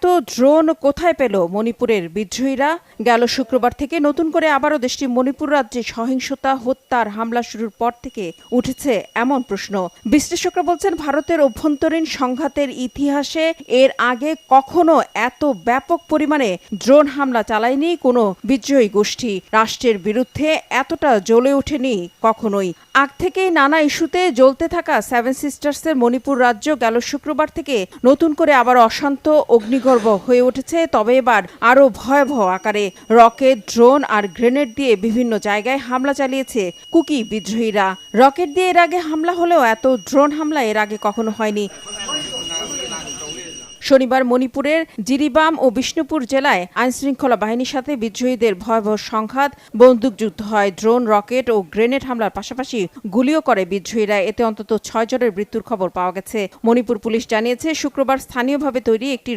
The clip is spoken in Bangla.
এত ড্রোন কোথায় পেল মণিপুরের বিদ্রোহীরা? গেল শুক্রবার থেকে নতুন করে আবারও দেশটি মণিপুর রাজ্যে সহিংসতা, হত্যার হামলা শুরুর পর থেকে উঠেছে এমন প্রশ্ন। বিশ্লেষকরা বলছেন, ভারতের অভ্যন্তরীণ সংঘাতের ইতিহাসে এর আগে কখনো এত ব্যাপক পরিমাণে ড্রোন হামলা চালায়নি কোনো বিদ্রোহী গোষ্ঠী। রাষ্ট্রের বিরুদ্ধে এতটা জ্বলে ওঠেনি কখনোই। আগ থেকেই নানা ইস্যুতে জ্বলতে থাকা সেভেন সিস্টার্সের মণিপুর রাজ্য গেল শুক্রবার থেকে নতুন করে আবার অশান্ত, অগ্নিগর্ভ হয়ে উঠেছে। তবে এবার আরও ভয়াবহ আকারে রকেট, ড্রোন আর গ্রেনেড দিয়ে বিভিন্ন জায়গায় হামলা চালিয়েছে কুকি বিদ্রোহীরা। রকেট দিয়ে এর আগে হামলা হলেও এত ড্রোন হামলা এর আগে কখনো হয়নি। শনিবার মণিপুরের জিরিবাম ও বিষ্ণুপুর জেলায় আইনশৃঙ্খলা বাহিনীর সাথে বিদ্রোহীদের ভয়াবহ সংঘাত, বন্দুকযুদ্ধ হয়। ড্রোন, রকেট ও গ্রেনেড হামলার পাশাপাশি গুলিও করে বিদ্রোহীরা। এতে অন্তত 6 জনের মৃত্যুর খবর পাওয়া গেছে। মণিপুর পুলিশ জানিয়েছে, শুক্রবার স্থানীয়ভাবে তৈরি একটি